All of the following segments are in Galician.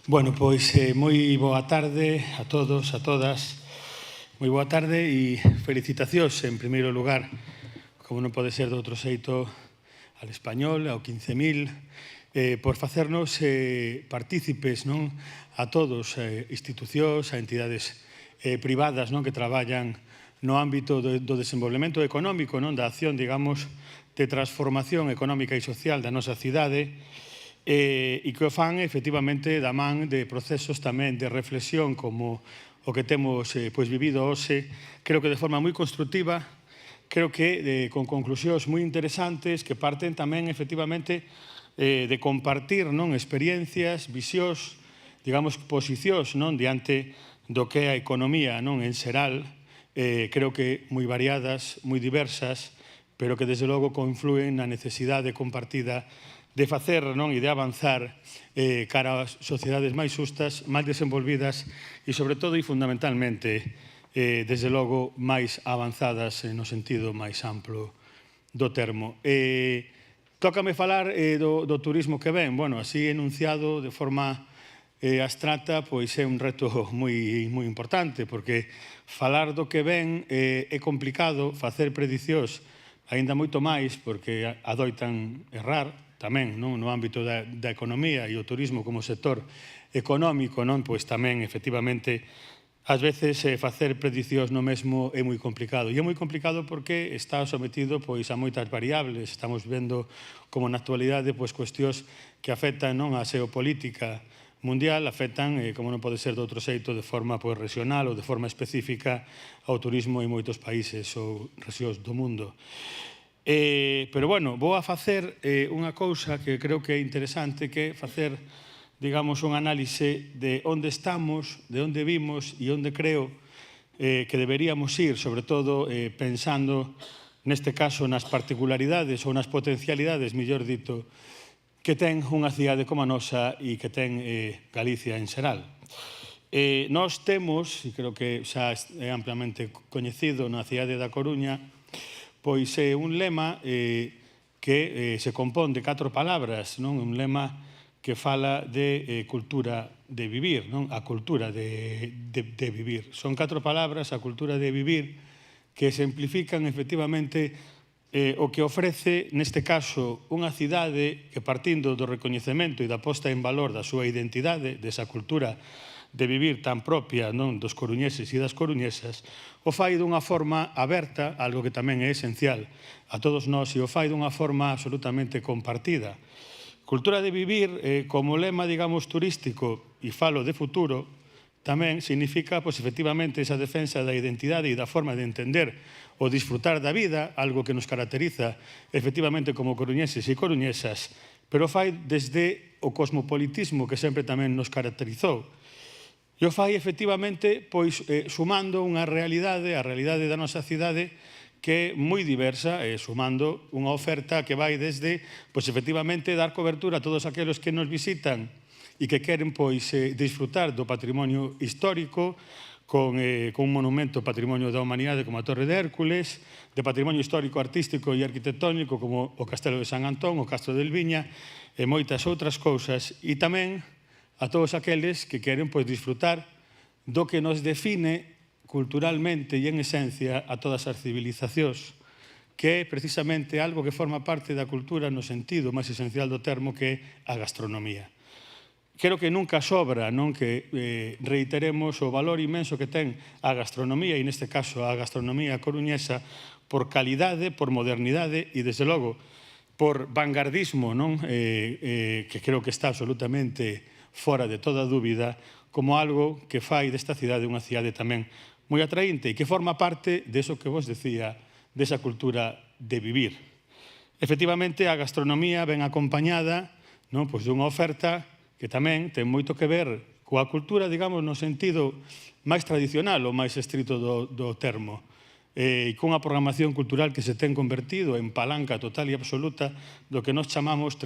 Bueno, pois moi boa tarde a todos, a todas. Moi boa tarde e felicitacións, en primeiro lugar, como non pode ser de outro xeito, al Español, ao 15.000, por facernos partícipes, non, a todos, institucións, a entidades privadas, non, que traballan no ámbito do desenvolvemento económico, non, da acción, digamos, de transformación económica e social da nosa cidade, e que o fan efectivamente da man de procesos tamén de reflexión como o que temos vivido hoxe, creo que de forma moi constructiva, creo que con conclusións moi interesantes que parten tamén efectivamente de compartir, non, experiencias, visións, digamos, posicións, non, diante do que é a economía, non, en xeral, creo que moi variadas, moi diversas, pero que desde logo confluen na necesidade compartida de facer, non, e de avanzar cara ás sociedades máis xustas, máis desenvolvidas e, sobre todo e fundamentalmente, desde logo, máis avanzadas no sentido máis amplo do termo. Tócame falar do turismo que ven. Bueno, así enunciado de forma abstracta, pois é un reto moi importante, porque falar do que ven é complicado, facer predicións aínda moito máis, porque adoitan errar, tamén, non, no ámbito da economía e o turismo como sector económico, non, pois tamén, efectivamente, ás veces facer predicións no mesmo é moi complicado. E é moi complicado porque está sometido pois a moitas variables. Estamos vendo como na actualidade pois cuestións que afectan, non, a xeopolítica mundial, afectan, como non pode ser de outro xeito, de forma pois regional ou de forma específica ao turismo en moitos países ou rexións do mundo. Pero, bueno, vou a facer unha cousa que creo que é interesante, que é facer, digamos, un análise de onde estamos, de onde vimos e onde creo que deberíamos ir, sobre todo pensando, neste caso, nas particularidades ou nas potencialidades, mellor dito, que ten unha cidade como a nosa e que ten Galicia en xeral. Nós temos, e creo que xa é ampliamente coñecido na cidade da Coruña, pois é un lema que se compón de 4 palabras, non? Un lema que fala de cultura de vivir, non? A cultura de vivir. Son 4 palabras, a cultura de vivir, que exemplifican efectivamente o que ofrece, neste caso, unha cidade que, partindo do recoñecemento e da posta en valor da súa identidade, desa cultura de vivir tan propia, non, dos coruñeses e das coruñesas, o fai dunha forma aberta, algo que tamén é esencial a todos nós, e o fai dunha forma absolutamente compartida. Cultura de vivir, como lema, digamos, turístico, e falo de futuro, tamén significa, pois, efectivamente, esa defensa da identidade e da forma de entender o disfrutar da vida, algo que nos caracteriza, efectivamente, como coruñeses e coruñesas, pero fai desde o cosmopolitismo que sempre tamén nos caracterizou. E o fai, efectivamente, pois, sumando unha realidade, a realidade da nosa cidade, que é moi diversa, sumando unha oferta que vai desde, pois, efectivamente, dar cobertura a todos aqueles que nos visitan e que queren, pois, disfrutar do patrimonio histórico, con un monumento patrimonio da humanidade como a Torre de Hércules, de patrimonio histórico, artístico e arquitectónico como o Castelo de San Antón, o Castro de Elviña e moitas outras cousas, e tamén a todos aqueles que queren, pois, disfrutar do que nos define culturalmente e en esencia a todas as civilizacións, que é precisamente algo que forma parte da cultura no sentido máis esencial do termo, que é a gastronomía. Creo que nunca sobra, non, que reiteremos o valor inmenso que ten a gastronomía, e neste caso a gastronomía coruñesa, por calidade, por modernidade e, desde logo, por vanguardismo, non, que creo que está absolutamente fora de toda dúbida, como algo que fai desta cidade unha cidade tamén moi atraínte e que forma parte deso que vos decía, desa cultura de vivir. Efectivamente, a gastronomía ven acompañada, non, pois, dunha oferta que tamén ten moito que ver coa cultura, digamos, no sentido máis tradicional ou máis estrito do termo, e cunha programación cultural que se ten convertido en palanca total e absoluta do que nós chamamos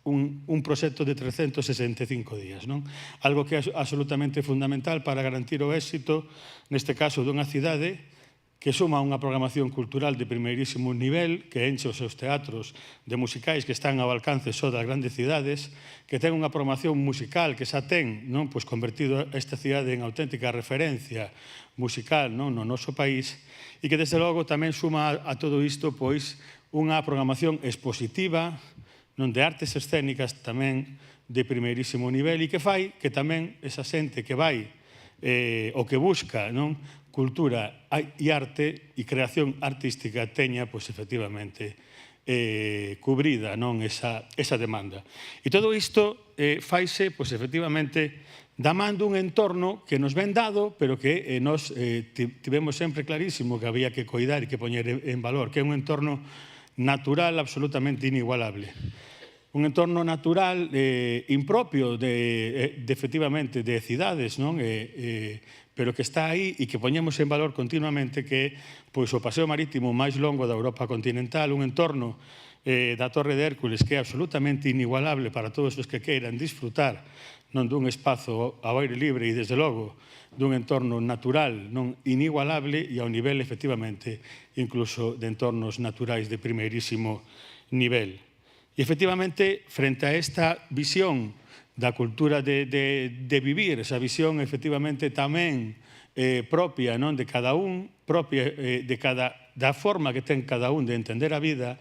un proxecto de 365 días, non? Algo que é absolutamente fundamental para garantir o éxito, neste caso, dunha cidade que suma unha programación cultural de primeirísimo nivel, que enche os seus teatros de musicais que están ao alcance só das grandes cidades, que ten unha programación musical que xa ten, non, pois convertido esta cidade en auténtica referencia musical, non, no noso país, e que desde logo tamén suma a todo isto pois unha programación expositiva, non, de artes escénicas tamén de primeirísimo nivel, e que fai que tamén esa xente que vai o que busca, non, cultura e arte e creación artística teña, pois, efectivamente, cubrida, non, esa demanda. E todo isto faise, pois, efectivamente, da man dun entorno que nos ven dado, pero que nos tivemos sempre clarísimo que había que coidar e que poñer en valor, que é un entorno natural absolutamente inigualable. Un entorno natural impropio efectivamente de cidades, non? Pero que está aí e que poñemos en valor continuamente, que é pois, o paseo marítimo máis longo da Europa continental, un entorno da Torre de Hércules que é absolutamente inigualable para todos os que queiran disfrutar, non, dun espazo ao aire libre e, desde logo, dun entorno natural non inigualable e ao nivel, efectivamente, incluso de entornos naturais de primeirísimo nivel. E, efectivamente, frente a esta visión da cultura de vivir, esa visión, efectivamente, tamén propia, non, de cada un, propia da forma que ten cada un de entender a vida,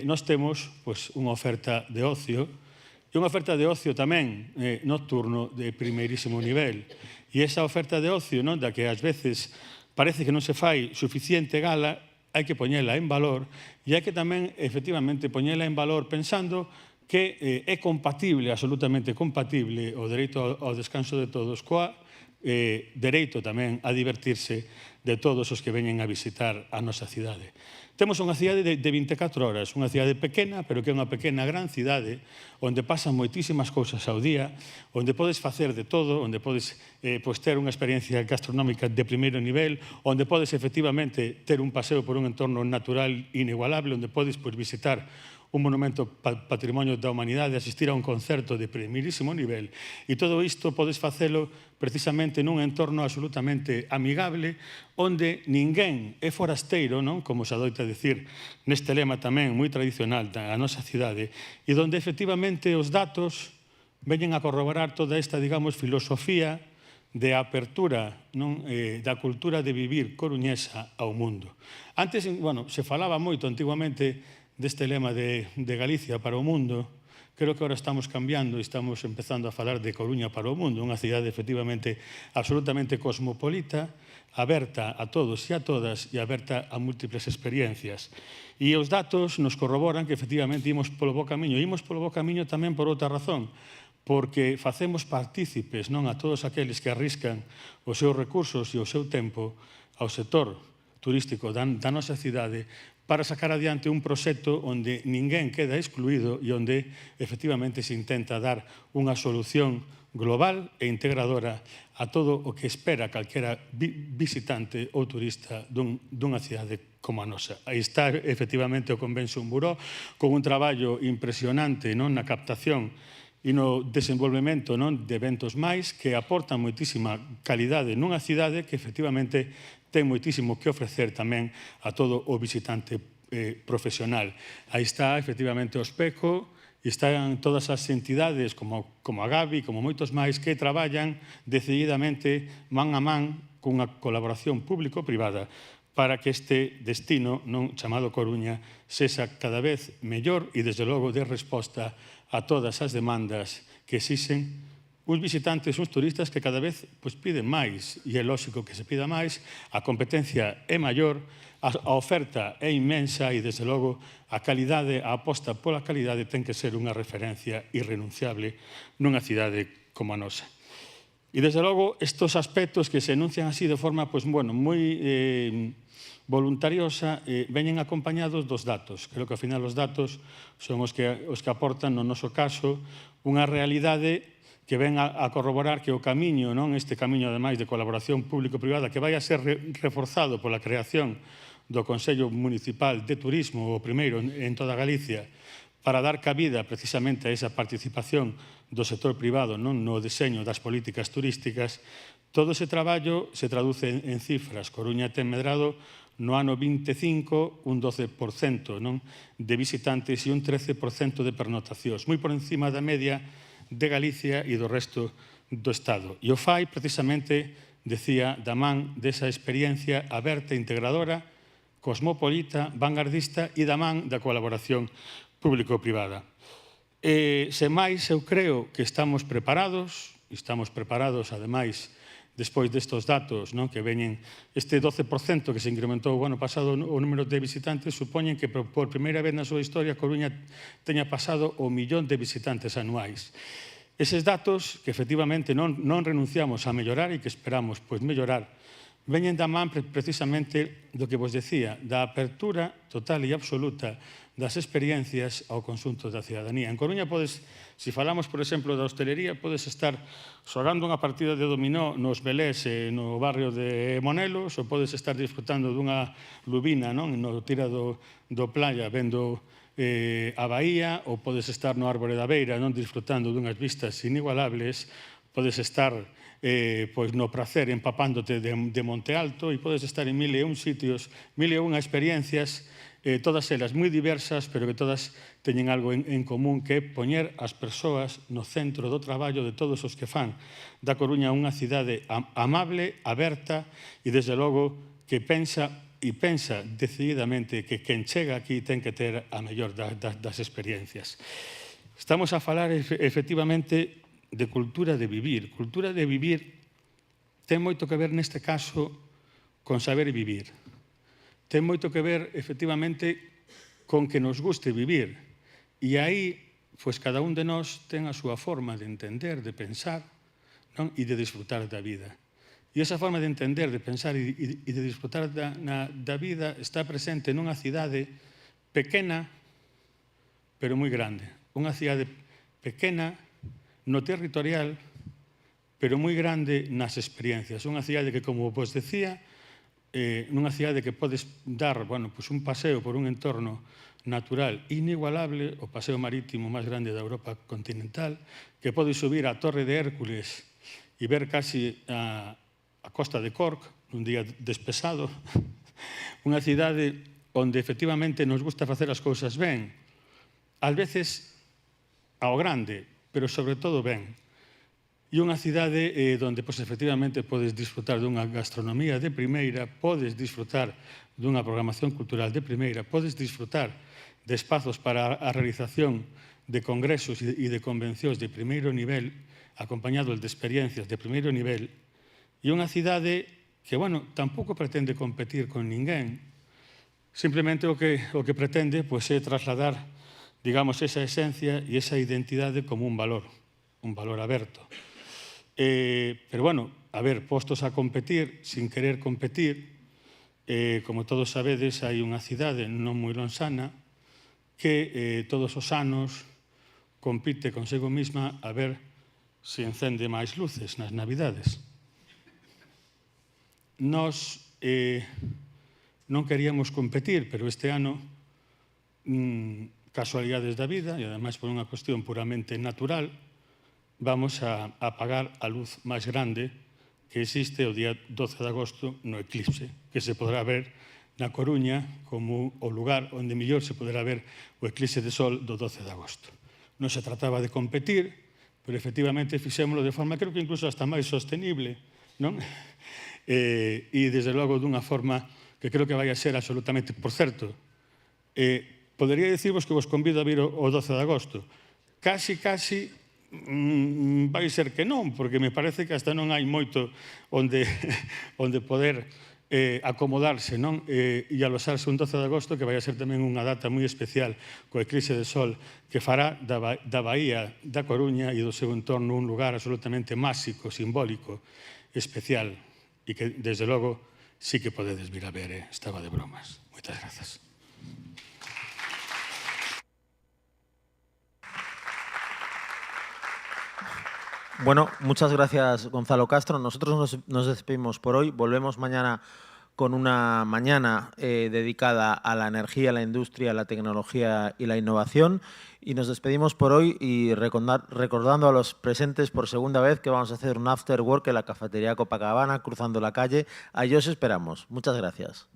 nós temos pois, unha oferta de ocio, e unha oferta de ocio tamén nocturno de primeirísimo nivel. E esa oferta de ocio, non, da que ás veces parece que non se fai suficiente gala, hai que poñela en valor e hai que tamén, efectivamente, poñela en valor pensando que é compatible, absolutamente compatible, o dereito ao descanso de todos coa dereito tamén a divertirse de todos os que veñen a visitar a nosa cidade. Temos unha cidade de 24 horas, unha cidade pequena, pero que é unha pequena gran cidade, onde pasan moitísimas cousas ao día, onde podes facer de todo, onde podes ter unha experiencia gastronómica de primeiro nivel, onde podes efectivamente ter un paseo por un entorno natural inigualable, onde podes visitar un monumento patrimonio da humanidade, asistir a un concerto de primeirísimo nivel, e todo isto podes facelo precisamente nun entorno absolutamente amigable, onde ninguén é forasteiro, non, como se adoita dicir neste lema tamén moi tradicional da nosa cidade, e onde efectivamente os datos veñen a corroborar toda esta, digamos, filosofía de apertura, non, da cultura de vivir coruñesa ao mundo. Antes, bueno, se falaba moito antiguamente deste lema de Galicia para o mundo. Creo que agora estamos cambiando e estamos empezando a falar de Coruña para o mundo, unha cidade efectivamente absolutamente cosmopolita, aberta a todos e a todas e aberta a múltiples experiencias. E os datos nos corroboran que efectivamente imos polo bo camiño. Imos polo bo camiño tamén por outra razón, porque facemos partícipes, non, a todos aqueles que arriscan os seus recursos e o seu tempo ao sector turístico da nosa cidade para sacar adiante un proxecto onde ninguén queda excluído e onde efectivamente se intenta dar unha solución global e integradora a todo o que espera calquera visitante ou turista dunha cidade como a nosa. Aí está efectivamente o Convention Bureau con un traballo impresionante, non, na captación e no desenvolvemento, non, de eventos máis que aportan moitísima calidade nunha cidade que efectivamente ten moitísimo que ofrecer tamén a todo o visitante profesional. Aí está, efectivamente, o Especo, e están todas as entidades como a Gavi, como moitos máis, que traballan decididamente man a man cunha colaboración público-privada para que este destino non chamado Coruña sexa cada vez mellor e, desde logo, de resposta a todas as demandas que exixen uns visitantes, uns turistas que cada vez piden máis, e é lógico que se pida máis, a competencia é maior, a oferta é inmensa e, desde logo, a calidade, a aposta pola calidade ten que ser unha referencia irrenunciable nunha cidade como a nosa. E, desde logo, estes aspectos que se enuncian así de forma moi voluntariosa veñen acompañados dos datos. Creo que, ao final, os datos son os que aportan, no noso caso, unha realidade que ven a corroborar que o camiño, non, este camiño, ademais, de colaboración público-privada, que vai a ser reforzado pola creación do Consello Municipal de Turismo, o primeiro en toda Galicia, para dar cabida precisamente a esa participación do sector privado, non, no deseño das políticas turísticas, Todo ese traballo se traduce en cifras. Coruña ten medrado no ano 25 un 12% de visitantes e un 13% de pernotacións, moi por encima da media de Galicia e do resto do Estado. E o fai, precisamente, decía, da man desa experiencia aberta e integradora, cosmopolita, vanguardista e da man da colaboración público-privada. Sen máis, eu creo que estamos preparados, ademais, despois destes datos que veñen, este 12% que se incrementou o ano pasado o número de visitantes, supoñen que por primeira vez na súa historia Coruña teña pasado o 1 millón de visitantes anuais. Eses datos, que efectivamente non renunciamos a mellorar e que esperamos mellorar, veñen da man precisamente do que vos decía, da apertura total e absoluta das experiencias ao conxunto da cidadanía. En Coruña se falamos, por exemplo, da hostelería, podes estar xogando unha partida de dominó nos Belés no barrio de Monelos, ou podes estar disfrutando dunha lubina no tira do playa vendo a Bahía, ou podes estar no Árbore da Beira disfrutando dunhas vistas inigualables, podes estar no Pracer empapándote de Monte Alto e podes estar en 1001 sitios, 1001 experiencias, todas elas moi diversas, pero que todas teñen algo en común, que é poñer as persoas no centro do traballo de todos os que fan da Coruña unha cidade amable, aberta e, desde logo, que pensa decididamente que quen chega aquí ten que ter a mellor das experiencias. Estamos a falar, efectivamente, de cultura de vivir. Cultura de vivir ten moito que ver, neste caso, con saber vivir. Ten moito que ver, efectivamente, con que nos guste vivir. E aí, cada un de nós ten a súa forma de entender, de pensar e de disfrutar da vida. E esa forma de entender, de pensar e de disfrutar da vida está presente nunha cidade pequena, pero moi grande. Unha cidade pequena no territorial, pero moi grande nas experiencias. Unha cidade que, como vos decía, nunha cidade que podes dar un paseo por un entorno natural inigualable, o paseo marítimo máis grande da Europa continental, que podes subir á Torre de Hércules e ver casi a costa de Cork nun día despexado. Unha cidade onde efectivamente nos gusta facer as cousas ben, ás veces ao grande, pero sobre todo ben. E unha cidade onde, efectivamente, podes disfrutar dunha gastronomía de primeira, podes disfrutar dunha programación cultural de primeira, podes disfrutar de espazos para a realización de congresos e de convencións de primeiro nivel, acompañado de experiencias de primeiro nivel, e unha cidade que, tampouco pretende competir con ninguén, simplemente o que pretende é trasladar, digamos, esa esencia e esa identidade como un valor aberto. Pero, postos a competir, sin querer competir, como todos sabedes, hai unha cidade non moi lonxana que todos os anos compite consigo mesma a ver se encende máis luces nas Navidades. Nós non queríamos competir, pero este ano, casualidades da vida, e ademais por unha cuestión puramente natural, vamos a apagar a luz máis grande que existe o día 12 de agosto no eclipse, que se podrá ver na Coruña como o lugar onde mellor se poderá ver o eclipse de sol do 12 de agosto. Non se trataba de competir, pero efectivamente fixémolo de forma, creo que incluso hasta máis sostenible, non? E, desde logo, dunha forma que creo que vai a ser absolutamente, por certo, podería dicirvos que vos convido a vir o 12 de agosto. Casi, vai ser que non, porque me parece que hasta non hai moito onde poder acomodarse e aloxarse un 12 de agosto, que vai a ser tamén unha data moi especial co eclipse de sol que fará da Bahía da Coruña e do seu entorno un lugar absolutamente máxico, simbólico, especial, e que, desde logo, sí que podedes vir a ver. Estaba de bromas. Moitas grazas. Bueno, muchas gracias, Gonzalo Castro. Nosotros nos despedimos por hoy. Volvemos mañana con una mañana dedicada a la energía, la industria, la tecnología y la innovación. Y nos despedimos por hoy y recordando a los presentes por segunda vez que vamos a hacer un after work en la cafetería Copacabana, cruzando la calle. Ahí os esperamos. Muchas gracias.